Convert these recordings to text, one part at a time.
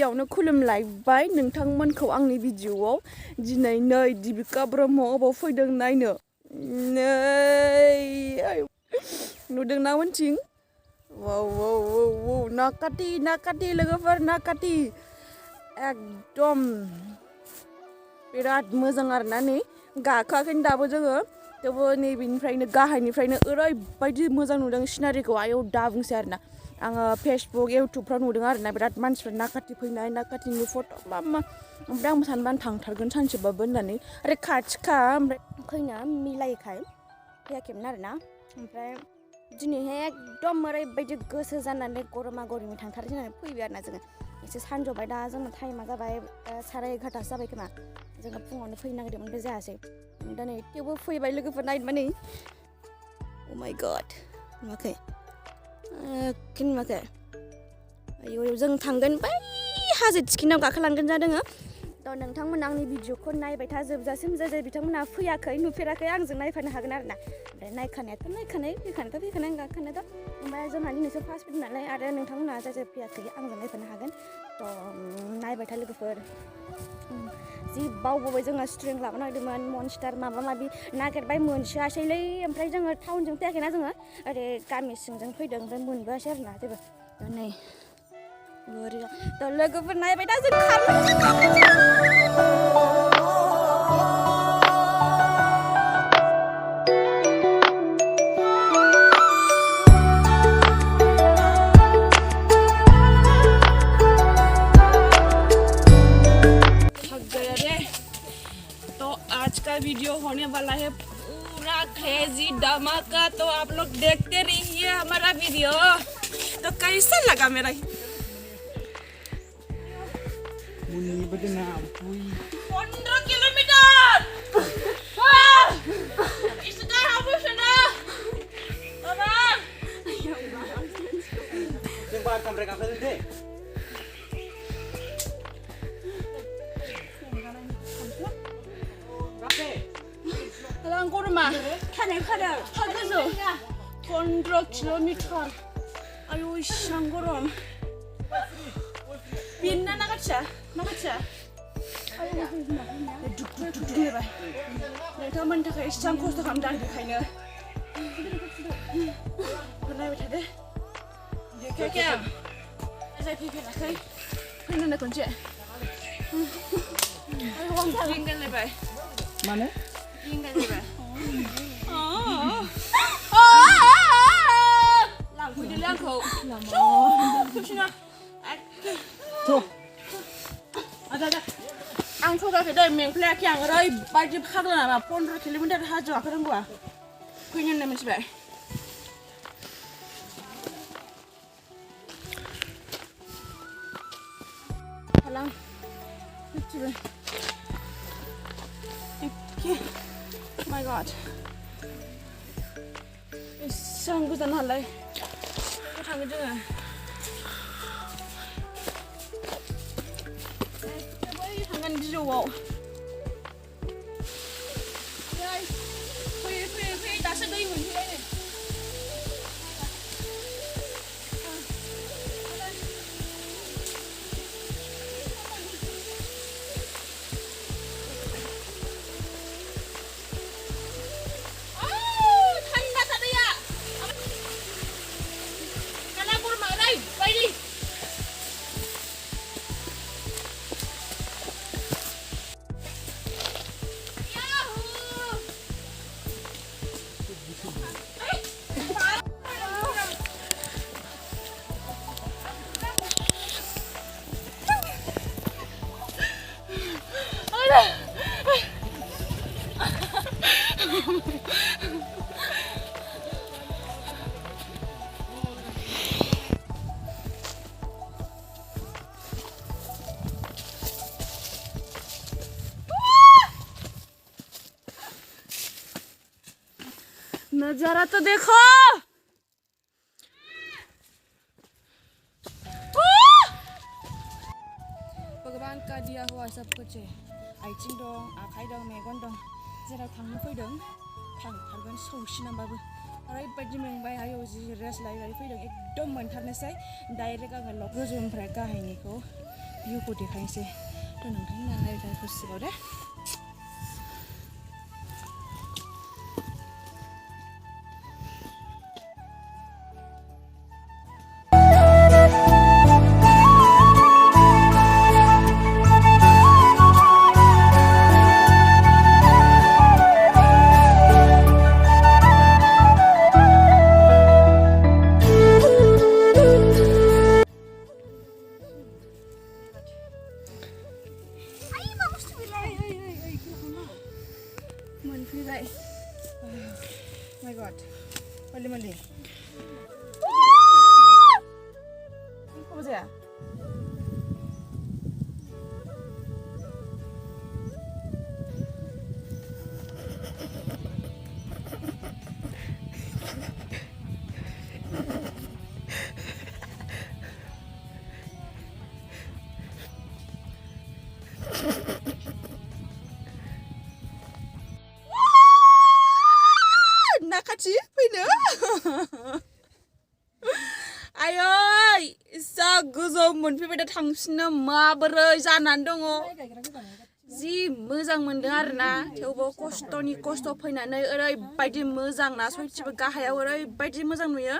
गिबियावनो खुलुमलायबाय नोंथांमोनखौ आंनि भिडिअआव दिनै नै दिबिका ब्रह्म अबाव फैदों नायनो नै नुदोंना उनथिं वाव वाव वाव वाव नाकाति लोगोफोर नाकाति एकदम बिराद मोजां आरोना नै गाखोआखैनो दाबो जोङो थेवबो नैबेनिफ्रायनो गाहायनिफ्रायनो ओरैबायदि मोजां नुदों सिनारिखौ आयौ दा बुंसै आरोना आङो फेसबुक इउटुबफ्राव नुदों आरोना बिराद मानसिफोर नाकाति फैनाय नाकातिनि फट' मा ओमफ्राय आं सानबाय थांथारगोन सानसेबाबो होननानै आरो खाथिखा ओमफ्राय फैनो मिलायैखाय फैयाखैमोन आरोना ओमफ्राय दिनैहाय एकदम ओरैबायदि गोसो जानानै गरमा गरमि थांथारसै होननानै फैबाय आरोना जोङो एसे सानजौबाय दा जोंना टाइमा जाबाय 11:30 जाबाय खोमा जोङो फुङावनो फैनो नागिरदोंमोन ओमफ्राय जायासै दा नै थेवबो फैबाय लोगोफोर नायनोबा नै अ माय गड नुवाखै नुवाखै आयौ जों थांगोन बै हाजो थिखिनायाव गाखोलांगोन जादों थ' नोंथांमोना आंनि भिडिअखौ नायबाय था जोबजासिम जाय बिथांमोना फैयाखै नुफेराखै आंजों नायफानो हागोन आरोना ओमफ्राय नायखानायाथ' फैखानाय गाखोनायाथ' ओमफ्राय जोंहा दिनैसो फार्स्ट फैदों नालाय आरो नोंथांमोना जाय फैयाखै आंजों नायफानो हागोन थ' नायबाय था लोगोफोर जि बावबोबाय जोङो स्ट्रिं लाबोनो नागिरदोंमोन मनस्टार माबा माबि नागिरबाय मोनसोआसैलै ओमफ्राय जोङो टाउनजों फैयाखैना जोङो ओरै गामि सिंजों फैदों ओमफ्राय मोनबोआसै आरोना जेबो नै थ' लोगोफोर नायबाय दा जों वीडियो होने वाला है पूरा क्रेजी धमाका तो आप लोग देखते रहिए हमारा वीडियो तो कैसा लगा मेरा 15 किलोमीटर इसका हम सुना बाबा जों बार कमरे गाखोदों दे Lang kurma, kanai kada, hagazo, 15 kilometer. Ayo isang gorom. Pinna nakatsa. Ayo duk ba. Neta man takai isang kosto kamdan kaina. Kanai betade. Kaya. Azai pipi nakai. Pinna na konje. Ayo wang tinggal lebai. Mana? Tinggal lebai. Langkau. Kucina. Ada. Ang suka kedai mengplek yang rai baju khado nama 15 kilometer hajo akan gua. Kunyun nama siapa? Halang. Kucina. Oh my god. Isang gusto na halay. Tangan juga. Tangan di jauh. Guys, pergi dah sedih pun ni. नजारा तो देखो भगवान का दिया हुआ सब कुछ है आइथिं दं आखाइ दं मेगन दं जेराव थांनो फैदों थांथारगोन सौसिनांबाबो ओरैबायदि मेंबाय आयौ जि रेस्ट लायै फैदों एकदम मोनथारनोसै डाइरेक्ट आङो गोजौनिफ्राय गाहायनिखौ भिउखौ देखायनोसै थ' नोंथांमोना नायबाय गोसोआव दे मोनफैबाय माय गड मलि मलि खबर जाया Nakkati fैनो आयै इसा गोजौ मोनफैबाय दा थांफिननो माबोरै जानानै दङ जि मोजां मोनदों आरोना थेवबो खस्थ' फैनानै ओरैबायदि मोजां ना सयथिबो गाहायाव ओरैबायदि मोजां नुयो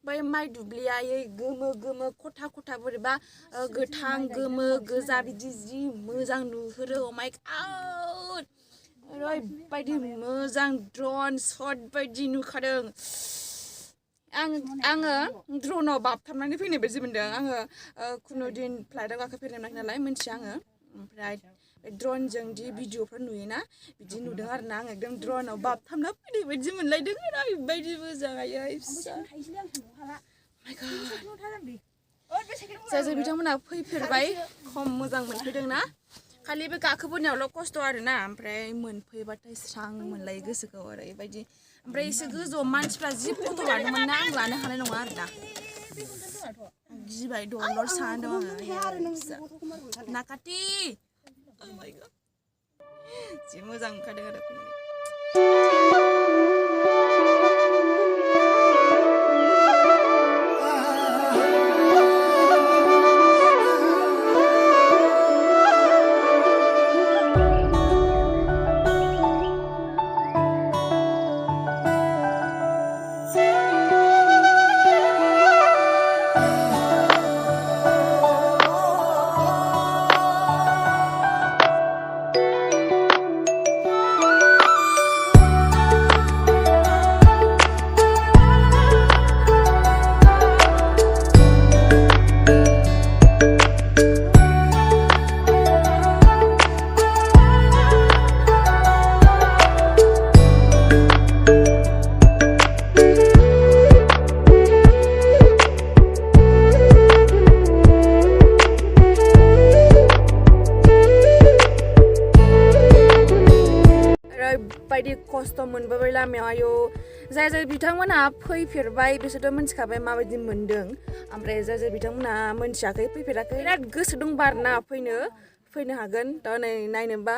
बै माइ दुब्लिया गोमो गोमो खथा खथा बोरैबा गोथां गोमो गोजा बिदि जि मोजां नुहुरो अ माय गड ओरैबायदि मोजां ड्रन शट बायदि नुखादों आङो ड्रनाव बाबथाबनानै फैनाय बायदि मोनदों आङो खुनु दिन फ्लाइटआव गाखोफेरनो मोनाखै नालाय मिन्थिया आङो ओमफ्राय ड्रनजों दि भिडिअफोर नुयोना बिदि नुदों आरोना आं एकदम ड्रनाव बाबथाबना फैनाय बायदि मोनलायदों ओरैबायदि मोजां आयै जाय बिथांमोना फैफेरबाय खम मोजां मोनफैदों ना खालि बे गाखोबोनायावल' खस्थ' आरोना ओमफ्राय मोनफैबाथाय स्रां मोनलायो गोसोखौ ओरैबायदि ओमफ्राय एसे गोजौआव मानसिफ्रा जि फट' लादोंमोन ना आं लानो हानाय नङा आरोना गिबाय दलर साना दं आङो नाकाटि जि मोजां ओंखारदों आरो बायदि खस्थ' मोनबोबाय लामायाव आयौ जाय बिथांमोनहा फैफेरबाय बिसोरथ' मिन्थिखाबाय माबायदि मोनदों ओमफ्राय जाय बिथांमोनहा मिन्थियाखै फैफेराखै बिराद गोसो दंबा आरोना फैनो हागोन दा नै नायनोबा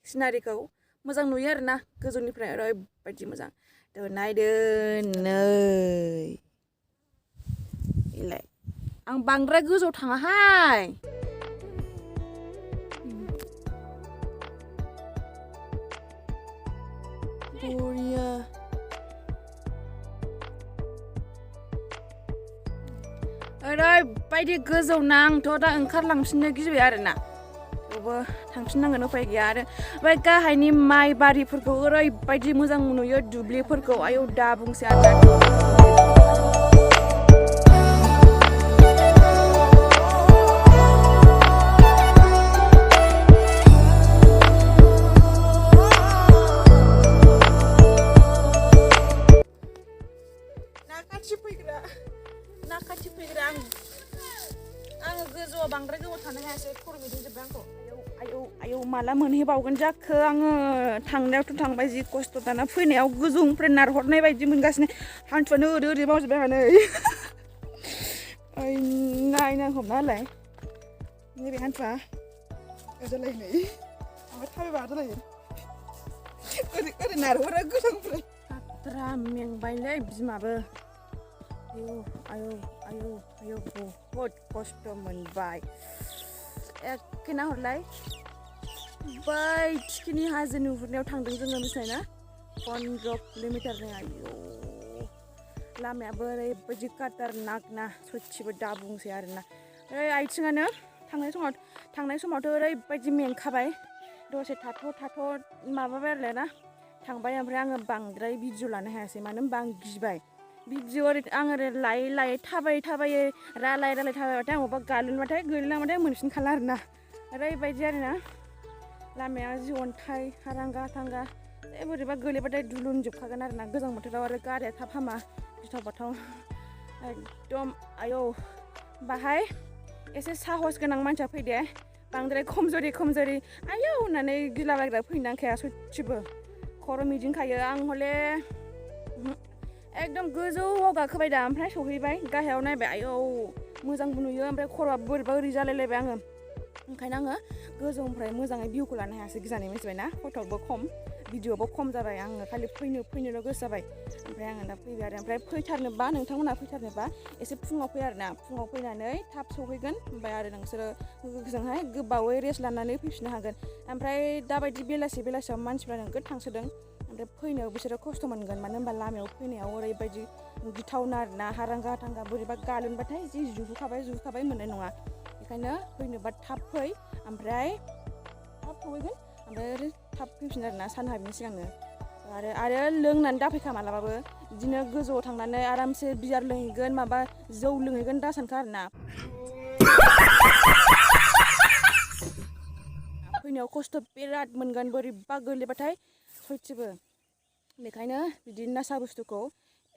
सिनारिखौ मोजां नुयो आरोना गोजौनिफ्राय ओरैबायदि मोजां थ' नायदो नै इलाय आं बांद्राय गोजौ थाङाहाय बरिया ओरैबायदि गोजौ ना आंथ' दा ओंखारलांफिननो गिबाय आरोना थेवबो थांफिननांगोन उफाय गैया आरो ओमफ्राय गाहायनि माइ बारिफोरखौ ओरैबायदि मोजां नुयो दुब्लिफोरखौ आयौ दा बुंसै आरोना नाकाटि फैग्रा आङो गोजौआव बांद्राय गोबाव थानो हायासै खर' गिदिंजोब्बाय आंखौ आयौ माला मोनहैबावगोन जाखो आङो थांनायावथ' थांबाय जि खस्थ' दाना फैनायाव गोजौनिफ्राय नारहरनाय बायदि मोनगासिनो हान्थुआनो ओरै मावजोब्बाय आंहा नै नायना हमना होलाय नैबे हान्थुआ ओजोंलाय नै ओमफ्राय थाबायबा ओजोंलाय ओरै नारहरा गोजौनिफ्राय आद्रा मेंबायलै बिमाबो आयौ बहुत खस्थ' मोनबाय एखे नाहरलाय बै थिखिनि हाजो नुहुरनायाव थांदों जोङो मिथिनाय ना 15 किल'मिटारनि आयौ लामायाबो ओरैबायदि खाटारनाक ना सयथिबो दा बुंसै आरोना आथिङानो थांनाय समावथ' ओरैबायदि मेंखाबाय दसे थाथ' माबाबाय आरोना थांबाय ओमफ्राय आङो बांद्राय भिडिअ लानो हायासै मानो होनबा आं गिबाय भिडिअ आं ओरै लायै थाबायै रालाय थाबायबाथाय आं अबेबा गालिनबाथाय गोलैलांबाथाय मोनफिनखाला आरोना ओरैबायदि आरोना लामाया जि अन्थाइ हारांगा थांगा बोरैबा गोलैबाथाय दुलुनजोबखागोन आरोना गोजां बोथोराव आरो गारिया थाब हामा गिथाव बाथाव एकदम आयौ बाहाय एसे साहस गोनां मानसिया फैदे बांद्राय खमजरि आयौ होननानै गिलाबायग्रा फैनांखाया सयथिबो खर' मिदिंखायो आं हले एकदम गोजौआव गाखोबाय दा ओमफ्राय सहैबाय गाहायाव नायबाय आयौ मोजांबो नुयो ओमफ्राय खर'आ बोरैबा ओरै जालायलायबाय आङो ओंखायनो आङो गोजौनिफ्राय मोजाङै भिउखौ लानो हायासै गिजानाय मिथिबायना फट'बो खम भिडिअबो खम जाबाय आङो खालि फैनोल' गोसो जाबाय ओमफ्राय आङो दा फैबाय आरो ओमफ्राय फैथारनोबा नोंथांमोनहा फैथारनोबा एसे फुङाव फै आरोना फुङाव फैनानै थाब सहैगोन ओमफ्राय आरो नोंसोरो जोंहाय गोबावै रेस्ट लानानै फैफिननो हागोन ओमफ्राय दाबायदि बेलासियाव मानसिफ्रा नोगोद थांसोदों ओमफ्राय फैनायाव बिसोरो खस्थ' मोनगोन मानो होनबा लामायाव फैनायाव ओरैबायदि गिथावना आरोना हारांगा थांगा बोरैबा गालिनबाथाय जि जुहुखाबाय मोननाय नङा बेखायनो फैनोबा थाब फै ओमफ्राय थाब सहैगोन ओमफ्राय थाब फैफिन आरोना सान हाबिनि सिगांनो आरो लोंनानै दाफैखा मालाबाबो बिदिनो गोजौआव थांनानै आरामसे बियार लोंहैगोन माबा जौ लोंहैगोन दा सानखा आरोना फैनायाव खस्थ' बिराद मोनगोन बोरैबा गोलैबाथाय सयथिबो बेखायनो बिदि नासा बुस्थुखौ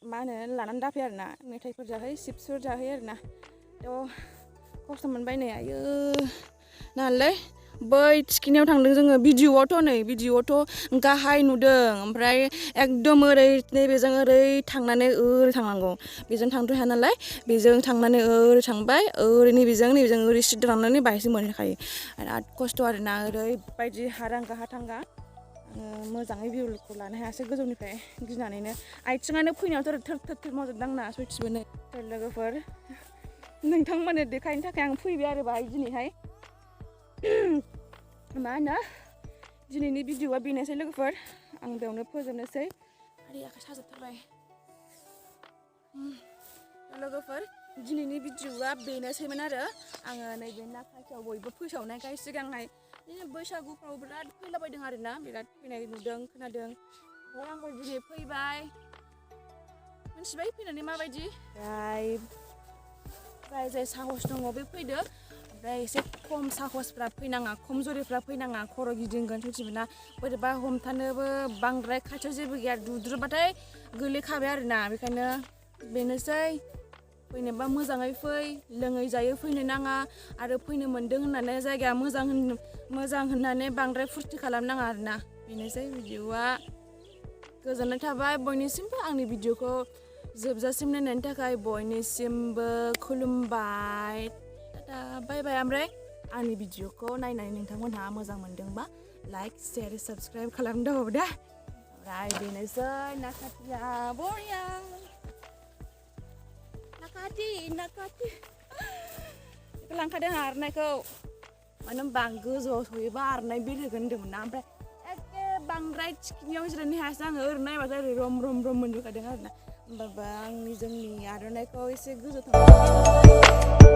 मा होनो लानानै दाफै आरोना मेथाइफोर जाहै चिप्सफोर जाहै आरोना थ' खस्थ' मोनबाय नै आयो नालाय बै थिखिनियाव थांदों जोङो भिडिअआवथ' गाहाय नुदों ओमफ्राय एकदम ओरै नैबेजों ओरै थांनानै ओरै थांनांगौ बेजों थांथ' हाया नालाय बेजों थांनानै ओरै थांबाय ओरै नैबेजों ओरै सिदा थांनानै बाहायसो मोनहैखायो बिराद खस्थ' आरोना ओरैबायदि हारांगा हाथांगा मोजाङै भिउखौ लानो हायासै गोजौनिफ्राय गिनानैनो आथिङानो फैनायावथ' थोर मावजोबदां ना सयथिबो नै लोगोफोर नोंथांमोननो देखायनो थाखाय आं फैबाय आरो बाहाय दिनैहाय मा होनो दिनैनि भिडिअआ बेनोसै लोगोफोर आं बेयावनो फोजोबनोसै आरो आखाइ साजोबथारबाय लोगोफोर दिनैनि भिडिअआ बेनोसैमोन आरो आङो नैबे नाखाथियाव बयबो फोसावनायखाय सिगांहाय बैसागुफ्राव बिराद फैलाबायदों आरोना बिराद फैनाय नुदों खोनादों ओमफ्राय आंबो दिनै फैबाय मिथिबाय फैनानै माबायदि जाय साहस दङ बे फैदो ओमफ्राय एसे खम साहसफ्रा फैनाङा खमजरिफ्रा फैनाङा खर' गिदिंगोन सयथिबोना बोरैबा हमथानोबो बांद्राय खाथियाव जेबो गैया दुद्रुबाथाय गोलैखाबाय आरोना बेखायनो बेनोसै फैनोबा मोजाङै फै लोङै जायै फैनो नाङा आरो फैनो मोन्दों होननानै जायगाया मोजां होननानै बांद्राय फुरथि खालामनाङा आरोना बेनोसै भिडिअआ गोजोननाय थाबाय बयनिसिमबो आंनि भिडिअखौ जोबजासिम नायनायनि थाखाय बयनिसिमबो खुलुमबाय बाय बाय ओमफ्राय आंनि भिडिअखौ नायनानै नोंथांमोनहा मोजां मोनदोंबा लाइक शेयार साबस्क्राइब खालामदो दे ओमफ्राय बेनोसै नाखाथिया बरिया नाखाथि बेखौ लांखादों आरनायखौ मानो होनबा आं गोजौआव सहैबा आरनाय बिरहोगोन होन्दोंमोन ना ओमफ्राय एखे बांद्राय थिखिनियाव जिरायनो हायासै आङो ओरै नायबाथाय ओरै रम मोनजोबखादों आरोना होमबाबो आंनि जोंनि आरनायखौ एसे गोजौ थांबाय